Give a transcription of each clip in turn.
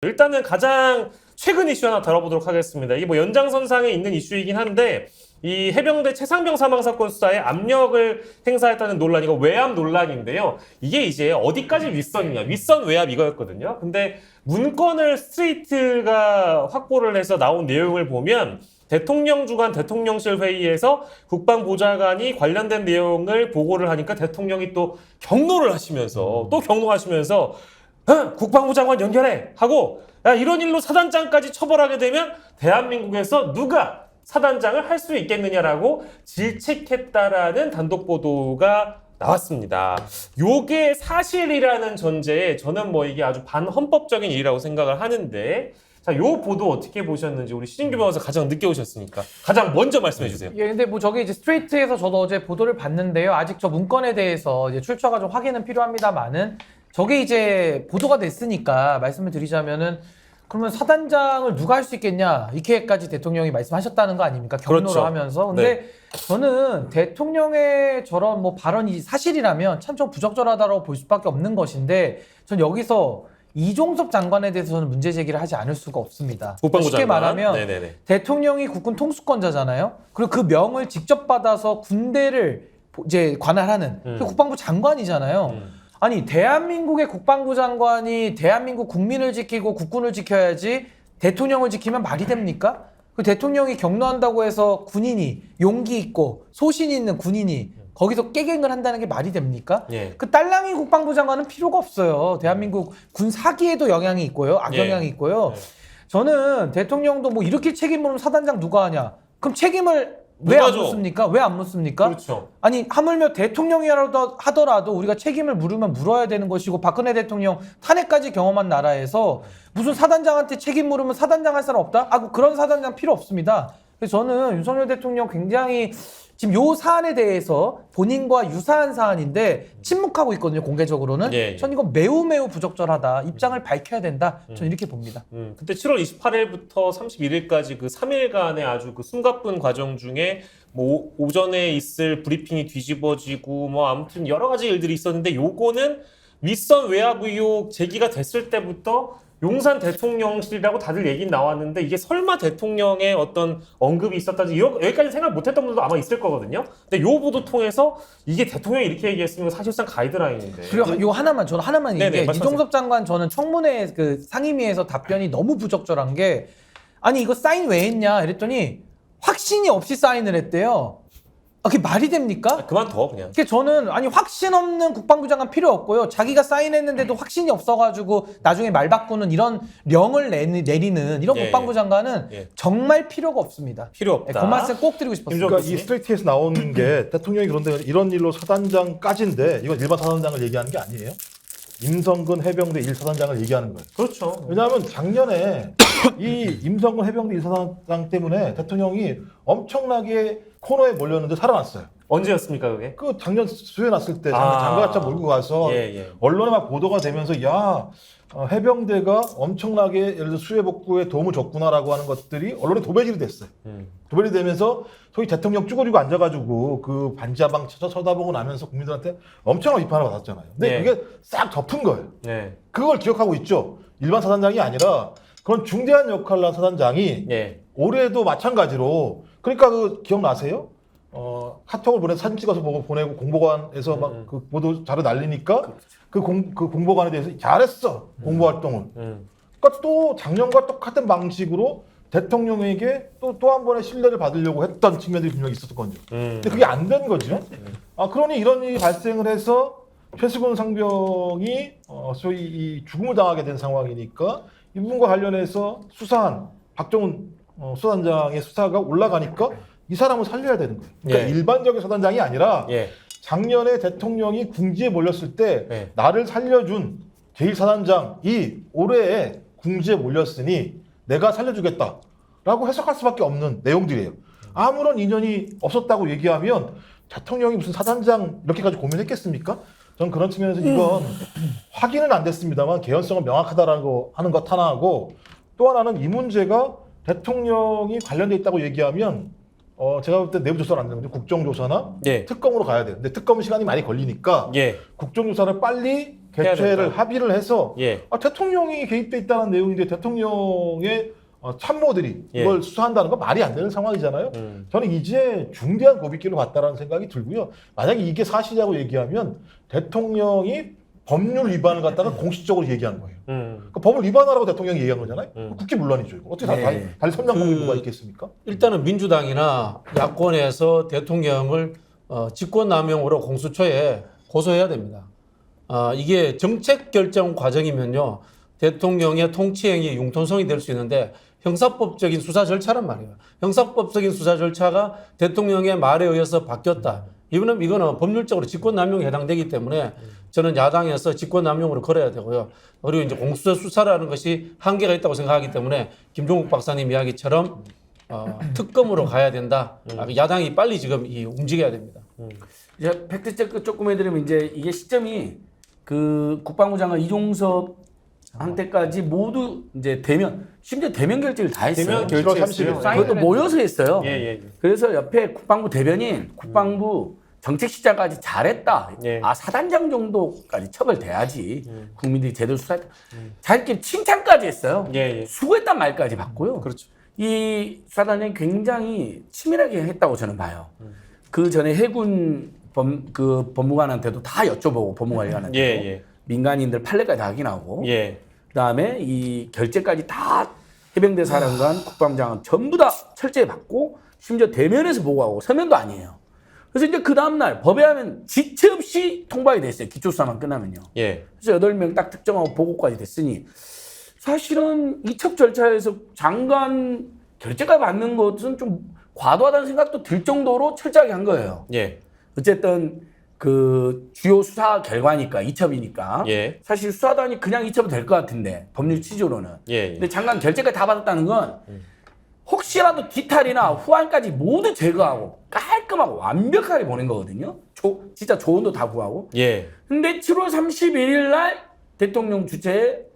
일단은 가장 최근 이슈 하나 다뤄보도록 하겠습니다. 이게 뭐 연장선상에 있는 이슈이긴 한데 이 해병대 최상병 사망 사건 수사에 압력을 행사했다는 논란, 이거 외압 논란인데요. 이게 이제 어디까지 윗선이냐, 윗선 외압 이거였거든요. 근데 문건을 스트레이트가 확보를 해서 나온 내용을 보면 대통령 주관 대통령실 회의에서 국방보좌관이 관련된 내용을 보고를 하니까 대통령이 또 경로를 하시면서 국방부 장관 연결해 하고, 야, 이런 일로 사단장까지 처벌하게 되면 대한민국에서 누가 사단장을 할 수 있겠느냐라고 질책했다라는 단독 보도가 나왔습니다. 요게 사실이라는 전제에 저는 뭐 이게 아주 반헌법적인 일이라고 생각을 하는데, 자, 요 보도 어떻게 보셨는지 우리 시진규 변호사 가장 늦게 오셨으니까 가장 먼저 말씀해 주세요. 예, 근데 뭐 저게 이제 스트레이트에서 저도 어제 보도를 봤는데요. 아직 저 문건에 대해서 이제 출처가 좀 확인은 필요합니다만은 저게 이제 보도가 됐으니까 말씀을 드리자면은 그러면 사단장을 누가 할 수 있겠냐 이렇게까지 대통령이 말씀하셨다는 거 아닙니까? 경로를 그렇죠. 하면서. 근데 네. 저는 대통령의 저런 뭐 발언이 사실이라면 참 좀 부적절하다고 볼 수밖에 없는 것인데 전 여기서 이종섭 장관에 대해서는 문제 제기를 하지 않을 수가 없습니다. 국방부 쉽게 장관. 말하면 네네네. 대통령이 국군 통수권자잖아요. 그리고 그 명을 직접 받아서 군대를 이제 관할하는 그 국방부 장관이잖아요. 아니 대한민국의 국방부 장관이 대한민국 국민을 지키고 국군을 지켜야지 대통령을 지키면 말이 됩니까? 그 대통령이 경로한다고 해서 군인이 용기 있고 소신 있는 군인이 거기서 깨갱을 한다는 게 말이 됩니까? 예. 그 딸랑이 국방부 장관은 필요가 없어요. 대한민국 군 사기에도 영향이 있고요. 악영향이 있고요. 저는 대통령도 뭐 이렇게 책임 물으면 사단장 누가 하냐? 그럼 책임을 왜 안 묻습니까? 왜 안 묻습니까? 그렇죠. 아니 하물며 대통령이라도 하더라도 우리가 책임을 물으면 물어야 되는 것이고, 박근혜 대통령 탄핵까지 경험한 나라에서 무슨 사단장한테 책임 물으면 사단장 할 사람 없다? 그런 사단장 필요 없습니다. 그래서 저는 윤석열 대통령 굉장히 지금 요 사안에 대해서 본인과 유사한 사안인데 침묵하고 있거든요, 공개적으로는. 예. 전 이건 매우 입장을 밝혀야 된다. 저는 이렇게 봅니다. 그때 7월 28일부터 31일까지 그 3일간의 아주 그 숨가쁜 과정 중에 뭐 오전에 있을 브리핑이 뒤집어지고 뭐 아무튼 여러 가지 일들이 있었는데, 요거는 윗선 외압 의혹 제기가 됐을 때부터 용산 대통령실이라고 다들 얘기는 나왔는데, 이게 설마 대통령의 어떤 언급이 있었다지 여기까지 생각 못했던 분들도 아마 있을 거거든요. 근데 요 보도 통해서 이게 대통령이 이렇게 얘기했으면 사실상 가이드라인인데. 그리고 요 하나만 네네, 얘기해. 이종섭 장관 저는 청문회 그 상임위에서 답변이 너무 부적절한 게, 아니 이거 사인 왜 했냐 이랬더니 확신이 없이 사인을 했대요. 그게 말이 됩니까? 그만둬 그냥. 그게 저는 아니 확신 없는 국방부 장관 필요 없고요. 자기가 사인했는데도 확신이 없어가지고 나중에 말 바꾸는 이런 령을 내리는 이런 국방부 장관은 정말 필요가 없습니다. 필요 없다. 그 말씀 꼭 드리고 싶었습니다. 그러니까 이 스트레이트에서 나오는 게 대통령이 그런데 이런 일로 사단장까지인데 이건 일반 사단장을 얘기하는 게 아니에요. 임성근 해병대 1사단장을 얘기하는 거예요. 그렇죠. 왜냐하면 작년에 이 임성근 해병대 1사단장 때문에 대통령이 엄청나게 코너에 몰렸는데 살아났어요. 언제였습니까 그게? 그 작년 수해 났을 때 장갑차 몰고 가서 언론에 막 보도가 되면서 해병대가 엄청나게 예를 들어 수해 복구에 도움을 줬구나라고 하는 것들이 언론에 도배질이 됐어요. 도배질이 되면서 소위 대통령 쭈그리고 앉아가지고 그 반지하방 쳐다보고 나면서 국민들한테 엄청난 비판을 받았잖아요. 근데 그게 싹 덮은 거예요. 그걸 기억하고 있죠. 일반 사단장이 아니라 그런 중대한 역할을 한 사단장이 올해도 마찬가지로, 그러니까 그 기억나세요? 카톡을 보내서 사진 찍어서 보내고 공보관에서 막 그 보도 자료 날리니까 그 공보관에 대해서 잘했어 공보 활동을. 그러니까 또 작년과 똑같은 방식으로 대통령에게 또 한 번의 신뢰를 받으려고 했던 측면들이 분명히 있었거든요. 근데 그게 안 된 거죠. 그러니 이런 일이 발생을 해서 최수근 상병이 소위 이 죽음을 당하게 된 상황이니까 이 부분과 관련해서 수사한 박정훈 수사단장의 수사가 올라가니까 이 사람을 살려야 되는 거예요. 그러니까 일반적인 사단장이 아니라 작년에 대통령이 궁지에 몰렸을 때 나를 살려준 제1사단장이 올해에 궁지에 몰렸으니 내가 살려주겠다라고 해석할 수밖에 없는 내용들이에요. 아무런 인연이 없었다고 얘기하면 대통령이 무슨 사단장 이렇게까지 고민했겠습니까? 저는 그런 측면에서 이건 확인은 안 됐습니다만 개연성은 명확하다라고 하는 것 하나하고, 또 하나는 이 문제가 대통령이 관련돼 있다고 얘기하면 제가 볼 때 내부 조사는 안 되는 거죠. 국정조사나 특검으로 가야 돼요. 근데 특검은 시간이 많이 걸리니까 국정조사를 빨리 해야 개최를 된다. 합의를 해서 예. 대통령이 개입돼 있다는 내용인데 대통령의 참모들이 예. 이걸 수사한다는 건 말이 안 되는 상황이잖아요. 저는 이제 중대한 고비길로 갔다라는 생각이 들고요. 만약에 이게 사실이라고 얘기하면 대통령이 법률 위반을 갖다가 공식적으로 얘기한 거예요. 그러니까 법을 위반하라고 대통령이 얘기한 거잖아요. 국회 문란이죠. 이거. 어떻게 다리 선장 법률가 있겠습니까? 일단은 민주당이나 야권에서 대통령을 직권남용으로 공수처에 고소해야 됩니다. 이게 정책 결정 과정이면요. 대통령의 통치행위 융통성이 될 수 있는데 형사법적인 수사 절차란 말이에요. 형사법적인 수사 절차가 대통령의 말에 의해서 바뀌었다. 이거는 법률적으로 직권남용에 해당되기 때문에 저는 야당에서 직권남용으로 걸어야 되고요. 그리고 이제 공수처 수사라는 것이 한계가 있다고 생각하기 때문에 김종국 박사님 이야기처럼 특검으로 가야 된다. 야당이 빨리 지금 움직여야 됩니다. 이제 팩트 체크 조금 해드리면 이제 이게 시점이 그 국방부 장관 이종섭 한때까지 모두 이제 심지어 대면 결제를 다 했어요. 대면 결제했어요. 그것도 모여서 했어요. 예. 그래서 옆에 국방부 대변인, 국방부 정책실장까지 잘했다. 예. 사단장 정도까지 처벌돼야지 국민들이 제대로 수사했다. 자기끼리 칭찬까지 했어요. 예. 수고했단 말까지 받고요. 그렇죠. 이 수사단이 굉장히 치밀하게 했다고 저는 봐요. 그 전에 해군 법무관한테도 다 여쭤보고 법무관리관한테도 예. 민간인들 판례까지 다 확인하고 예. 그다음에 이 결재까지 다 해병대 사령관, 국방장관 전부 다 철저히 받고 심지어 대면에서 보고하고 서면도 아니에요. 그래서 이제 그 다음날 법에 하면 지체 없이 통과이 됐어요. 기초수사만 끝나면요. 예. 그래서 8명 딱 특정하고 보고까지 됐으니 사실은 이첩 절차에서 장관 결재까지 받는 것은 좀 과도하다는 생각도 들 정도로 철저하게 한 거예요. 예. 어쨌든 그 주요 수사 결과니까 이첩이니까 예. 사실 수사단이 그냥 이첩이 될 것 같은데 법률 취지로는 예. 근데 장관 결재까지 다 받았다는 건 혹시라도 디탈이나 후안까지 모두 제거하고 깔끔하고 완벽하게 보낸 거거든요. 진짜 조언도 다 구하고. 예. 근데 7월 31일 날 대통령 주최에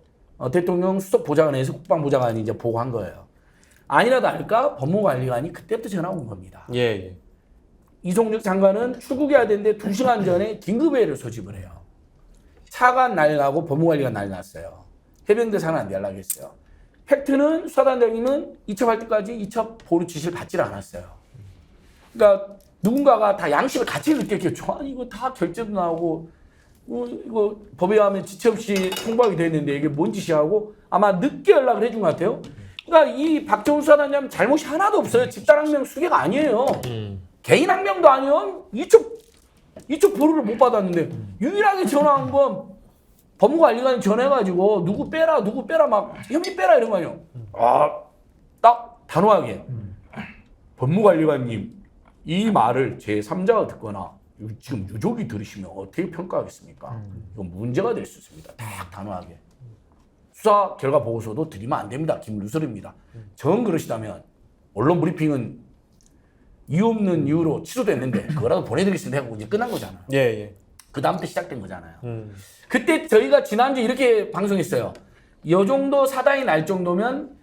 대통령 수석 보좌관에서 국방보좌관이 이제 보고한 거예요. 아니나 다를까 법무관리관이 그때부터 전화 온 겁니다. 예. 이송juk 장관은 출국해야 되는데 2시간 전에 긴급회의를 소집을 해요. 차가 날라고 법무관리가 날랐어요. 해병대 산하한테 연락했어요. 팩트는 수사단장님은 이첩할 때까지 이첩 보류 지시를 받지를 않았어요. 그러니까 누군가가 다 양심의 가치를 느꼈겠죠. 아니 이거 다 결제도 나오고 이거 법에 의하면 지체 없이 통보하게 됐는데 이게 뭔 짓이야 하고 아마 늦게 연락을 해준 것 같아요. 그러니까 이 박정훈 수사단장님 잘못이 하나도 없어요. 집단항명 수개가 아니에요. 개인 항명도 아니요. 이첩 보류를 못 받았는데 유일하게 전화한 건 법무관리관이 전해가지고 누구 빼라 막 혐의 빼라 이런 거 아니에요. 딱 단호하게 법무관리관님 이 말을 제3자가 듣거나 지금 유족이 들으시면 어떻게 평가하겠습니까? 이건 문제가 될 수 있습니다. 딱 단호하게. 수사 결과 보고서도 드리면 안 됩니다. 김루설입니다. 정 그러시다면 언론 브리핑은 이유 없는 이유로 취소됐는데 그거라도 보내드리겠습니다 하고 이제 끝난 거잖아요. 예. 그 다음부터 시작된 거잖아요. 그때 저희가 지난주에 이렇게 방송했어요. 이 정도 사단이 날 정도면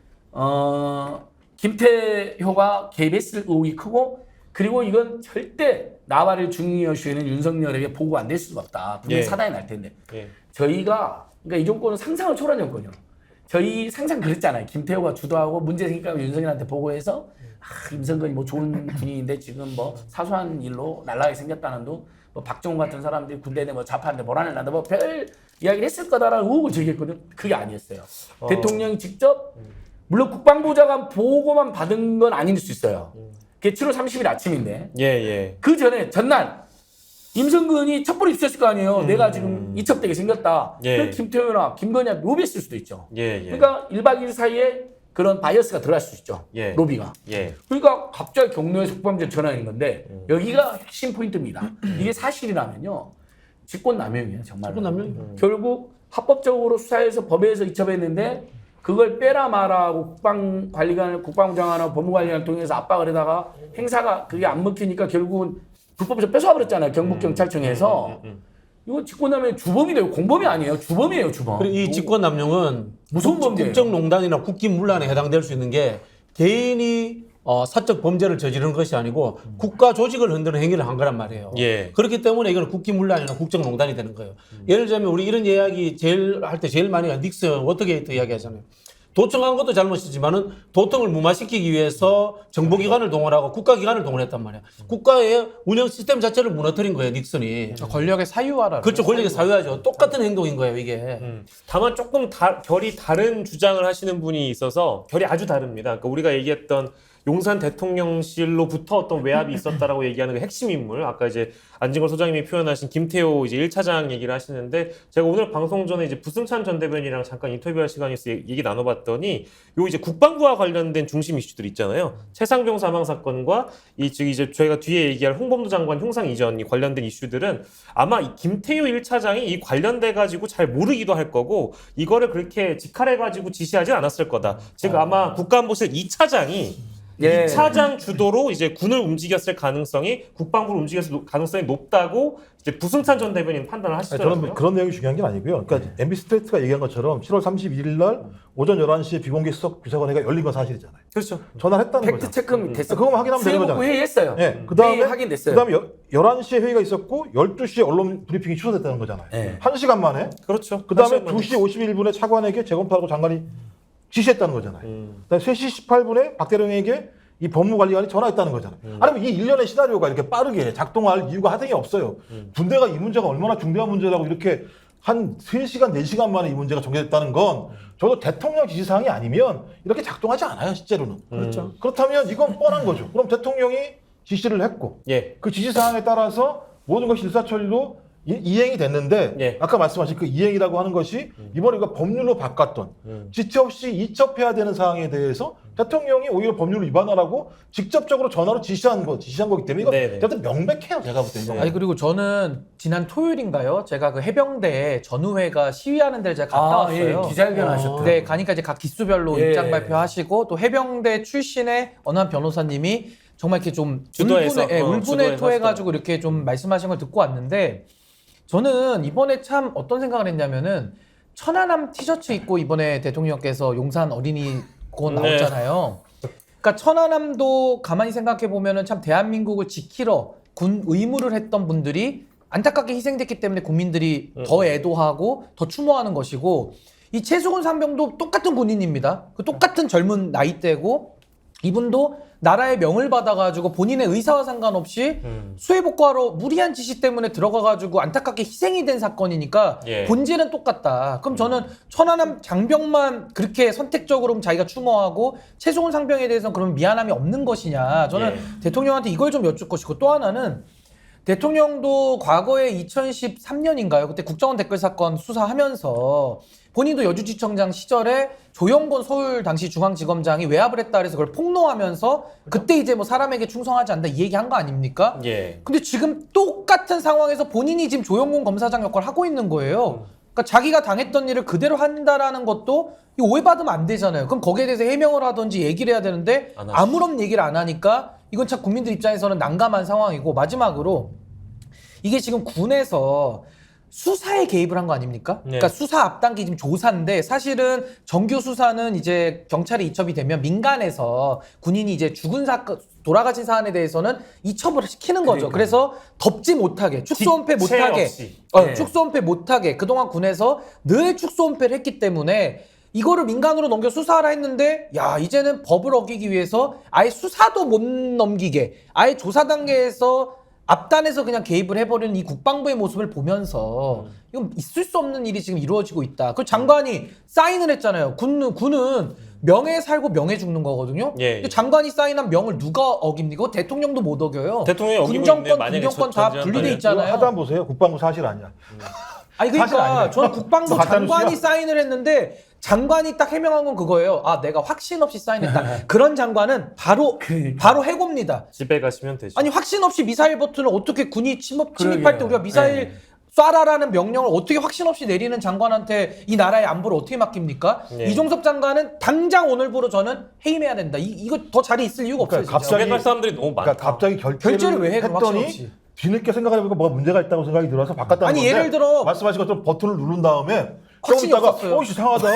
김태효가 개입했을 의혹이 크고 그리고 이건 절대 나발을 중요시하는 윤석열에게 보고 안 될 수가 없다. 분명히 예. 사단이 날 텐데 예. 저희가 그러니까 이 정권은 상상을 초월했거든요. 저희 상상 그랬잖아요. 김태효가 주도하고 문제 생기니까 윤석열한테 보고해서 임성근이 뭐 좋은 군인인데 지금 뭐 사소한 일로 날라게 생겼다는 둥 뭐 박정훈 같은 사람들이 군대 내 뭐 자파한테 몰아낼 난다 뭐 별 이야기를 했을 거다라는 의혹을 제기했거든요. 그게 아니었어요. 대통령이 직접 물론 국방부장관 보고만 받은 건 아닐 수 있어요. 그게 7월 30일 아침인데 예. 그 전에 전날 임성근이 첩보를 입수했을 거 아니에요. 내가 지금 이첩되게 생겼다. 예. 그럼 김태효나 김건희한테 로비했을 수도 있죠. 예. 그러니까 1박 2일 사이에 그런 바이어스가 들어갈 수 있죠. 예. 로비가. 예. 그러니까 갑자기 경로에서 국방부장 전화하는 건데 여기가 핵심 포인트입니다. 이게 사실이라면요. 직권남용이에요. 정말. 직권남용이요. 결국 합법적으로 수사해서 법에서 이첩했는데 그걸 빼라 마라고 국방관리관, 국방부장관하고 법무관리관을 통해서 압박을 해다가 행사가 그게 안 먹히니까 결국은 불법에서 뺏어와버렸잖아요. 경북경찰청에서. 이거 직권남용 주범이 돼요. 공범이 아니에요. 주범이에요. 주범. 그리고 이 직권남용은 무서운 범죄예요. 국정농단이나 국기문란에 해당될 수 있는 게 개인이 사적 범죄를 저지르는 것이 아니고 국가 조직을 흔드는 행위를 한 거란 말이에요. 예. 그렇기 때문에 이거는 국기문란이나 국정농단이 되는 거예요. 예를 들자면 우리 이런 이야기 할 때 제일 많이 닉슨 워터게이트 이야기하잖아요. 도청한 것도 잘못이지만은 도청을 무마시키기 위해서 정보기관을 동원하고 국가기관을 동원했단 말이야. 국가의 운영 시스템 자체를 무너뜨린 거예요, 닉슨이. 권력의 사유화라. 그렇죠, 권력의 사유화죠. 똑같은 행동인 거예요, 이게. 다만 조금 결이 다른 주장을 하시는 분이 있어서 결이 아주 다릅니다. 그러니까 우리가 얘기했던 용산 대통령실로부터 어떤 외압이 있었다라고 얘기하는 그 핵심 인물, 아까 이제 안진걸 소장님이 표현하신 김태호 이제 1차장 얘기를 하시는데, 제가 오늘 방송 전에 이제 부승찬 전 대변인이랑 잠깐 인터뷰할 시간이 있어서 얘기 나눠봤더니, 요 이제 국방부와 관련된 중심 이슈들 있잖아요. 최상병 사망 사건과 즉 이제 저희가 뒤에 얘기할 홍범도 장관 형상 이전이 관련된 이슈들은 아마 이 김태호 1차장이 이 관련돼 가지고 잘 모르기도 할 거고, 이거를 그렇게 직할해 가지고 지시하진 않았을 거다. 즉 아마 국가안보실 2차장이 예. 2차장 주도로 이제 군을 움직였을 가능성이, 국방부를 움직였을 가능성이 높다고 이제 부승찬 전 대변인 판단을 하시더라고요. 저는 그런 내용이 중요한 게 아니고요. 그러니까 MBC 스트레이트가 얘기한 것처럼 7월 31일 날 오전 11시에 비공개 수석 비서관회가 열린 건 사실이잖아요. 그렇죠. 전화를 했다는 팩트 거죠. 체크 됐어. 그거만 확인하면 되는 수해복구 거잖아요. 회의했어요. 네. 그다음에 회의 확인됐어요. 그다음에 11시에 회의가 있었고 12시에 언론 브리핑이 취소됐다는 거잖아요. 네. 1시간 만에. 그렇죠. 그다음에 한 시간만 2시 51분에 차관에게 재검토하라고 장관이 지시했다는 거잖아요. 그다음에 3시 18분에 박 대령에게 이 법무관리관이 전화했다는 거잖아요. 아니면 이 일련의 시나리오가 이렇게 빠르게 작동할 이유가 하등이 없어요. 군대가 이 문제가 얼마나 중대한 문제라고 이렇게 한 3시간, 4시간 만에 이 문제가 전개됐다는 건 저도 대통령 지시사항이 아니면 이렇게 작동하지 않아요, 실제로는. 그렇죠. 그렇다면 이건 뻔한 거죠. 그럼 대통령이 지시를 했고 예. 그 지시사항에 따라서 모든 것이 일사천리로 이행이 됐는데 예. 아까 말씀하신 그 이행이라고 하는 것이 이번에 우리가 법률로 바꿨던 지체 없이 이첩해야 되는 사항에 대해서 대통령이 오히려 법률을 위반하라고 직접적으로 전화로 지시한 거기 때문에 이거 네네. 일단 명백해요, 제가 볼 때. 이거. 아니 그리고 저는 지난 토요일인가요? 제가 그 해병대 전우회가 시위하는 데를 제가 갔다 왔어요. 예, 기자회견 하셨더라고요. 네, 가니까 이제 각 기수별로 예. 입장 발표하시고 또 해병대 출신의 어느 한 변호사님이 정말 이렇게 좀 주도해서, 울분에 주도해서 토해가지고 이렇게 좀 말씀하신 걸 듣고 왔는데, 저는 이번에 참 어떤 생각을 했냐면은 천안함 티셔츠 입고 이번에 대통령께서 용산 어린이공원 네. 나왔잖아요. 그러니까 천안함도 가만히 생각해 보면은 참 대한민국을 지키러 군 의무를 했던 분들이 안타깝게 희생됐기 때문에 국민들이 더 애도하고 더 추모하는 것이고, 이 최수근 상병도 똑같은 군인입니다. 그 똑같은 젊은 나이대고, 이분도 나라의 명을 받아가지고 본인의 의사와 상관없이 수해복구하러 무리한 지시 때문에 들어가가지고 안타깝게 희생이 된 사건이니까 예. 본질은 똑같다. 그럼 저는 천안함 장병만 그렇게 선택적으로 자기가 추모하고 최수근 상병에 대해서는 그러면 미안함이 없는 것이냐. 저는 대통령한테 이걸 좀 여쭙고 것이고, 또 하나는 대통령도 과거에 2013년인가요? 그때 국정원 댓글 사건 수사하면서 본인도 여주지청장 시절에 조영곤 서울 당시 중앙지검장이 외압을 했다 그래서 그걸 폭로하면서 그때 이제 뭐 사람에게 충성하지 않는다 이 얘기한 거 아닙니까? 예. 근데 지금 똑같은 상황에서 본인이 지금 조영곤 검사장 역할을 하고 있는 거예요. 그러니까 자기가 당했던 일을 그대로 한다라는 것도 이거 오해받으면 안 되잖아요. 그럼 거기에 대해서 해명을 하든지 얘기를 해야 되는데 안 하시죠. 아무런 얘기를 안 하니까 이건 참 국민들 입장에서는 난감한 상황이고, 마지막으로 이게 지금 군에서 수사에 개입을 한 거 아닙니까? 네. 그러니까 수사 앞단계 지금 조사인데, 사실은 정규 수사는 이제 경찰에 이첩이 되면 민간에서 군인이 이제 죽은 사건, 돌아가신 사안에 대해서는 이첩을 시키는 거죠. 그래서 덮지 못하게, 축소은폐 지체 못하게, 없이. 네. 축소은폐 못하게 그동안 군에서 늘 축소은폐를 했기 때문에 이거를 민간으로 넘겨 수사하라 했는데, 야 이제는 법을 어기기 위해서 아예 수사도 못 넘기게, 아예 조사 단계에서 앞단에서 그냥 개입을 해버리는 이 국방부의 모습을 보면서 이건 있을 수 없는 일이 지금 이루어지고 있다. 그 장관이 사인을 했잖아요. 군은 명예 살고 명예 죽는 거거든요. 예, 예. 근데 장관이 사인한 명을 누가 어깁니까? 대통령도 못 어겨요. 대통령이 어기고 있네. 군정권, 만약에 군경권 다 전쟁 분리돼 한다면. 있잖아요. 하다 보세요. 국방부 사실 아니야. 아니 사실 그러니까 아니에요. 저는 국방부 가짜 장관이 뉴스야? 사인을 했는데 장관이 딱 해명한 건 그거예요. 아 내가 확신 없이 사인했다. 그런 장관은 바로 해고입니다. 집에 가시면 되죠. 아니 확신 없이 미사일 버튼을 어떻게 군이 침입할 때 그러게요. 우리가 미사일 쏴라라는 명령을 어떻게 확신 없이 내리는 장관한테 이 나라의 안보를 어떻게 맡깁니까? 예. 이종섭 장관은 당장 오늘부로 저는 해임해야 된다. 이거 더 자리에 있을 이유가 없어요. 그러니까 진짜. 갑자기- 집에 갈 사람들이 너무 많다. 그러니까 갑자기 결제를 왜 해, 그럼 확신 했더니 없이. 뒤늦게 생각을 해보니까 뭐가 문제가 있다고 생각이 들어서 바꿨다는 아니, 건데, 예를 들어- 말씀하신 것처럼 버튼을 누른 다음에 좀 확신이 있다가 없었어요. 이상하다.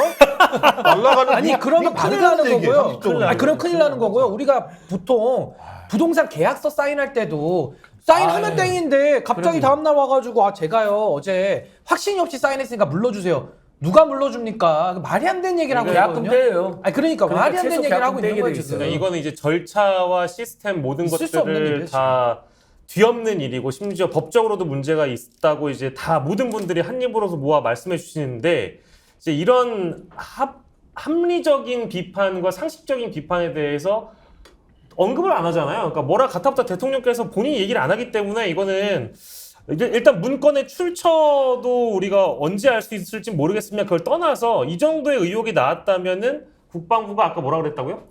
날아가는 아니 그러면 큰일 나는 거고요. 아니 그럼 큰일 나는 거고요. 우리가 보통 부동산 계약서 사인할 때도 사인하면 땡인데 갑자기 다음날 와가지고 제가요 어제 확신이 없이 사인했으니까 물러주세요. 누가 물러줍니까? 말이 안 되는 얘기를 하고 계약금 있거든요. 떼요. 아니 그러니까 말이 안 되는 최소 얘기를 하고 계약금 있는 거예요 떼게 돼 지금. 있어요. 이거는 이제 절차와 시스템 모든 있을 수 없는 것들을 일이에요, 다 뒤엎는 일이고 심지어 법적으로도 문제가 있다고 이제 다 모든 분들이 한 입으로서 모아 말씀해 주시는데 이제 이런 합리적인 비판과 상식적인 비판에 대해서 언급을 안 하잖아요. 그러니까 뭐라 가타부터 대통령께서 본인이 얘기를 안 하기 때문에 이거는 일단 문건의 출처도 우리가 언제 알 수 있을지 모르겠으면 그걸 떠나서 이 정도의 의혹이 나왔다면은 국방부가 아까 뭐라 그랬다고요?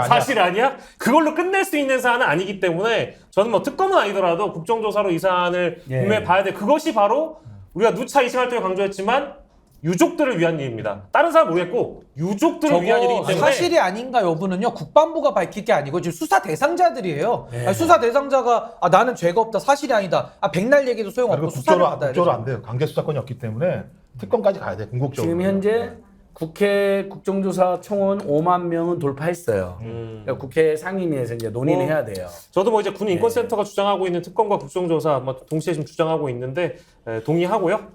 사실 아니야? 그걸로 끝낼 수 있는 사안은 아니기 때문에 저는 뭐 특검은 아니더라도 국정조사로 이 사안을 분명히 봐야 돼. 그것이 바로 우리가 누차 2시간 동안 강조했지만 유족들을 위한 일입니다. 다른 사람 모르겠고 유족들을 위한 일이기 때문에 사실이 아닌가 여부는요 국방부가 밝힐 게 아니고 지금 수사 대상자들이에요. 아니, 수사 대상자가 나는 죄가 없다 사실이 아니다. 백날 얘기도 소용없고 수사를 받아야 돼요. 국조로 안 돼요. 강제 수사권이 없기 때문에 특검까지 가야 돼. 궁극적으로. 지금 현재 국회 국정조사 청원 5만 명은 돌파했어요. 그러니까 국회 상임위에서 이제 논의를 해야 돼요. 저도 뭐 이제 군인권센터가 주장하고 있는 특검과 국정조사 뭐 동시에 지금 주장하고 있는데 동의하고요.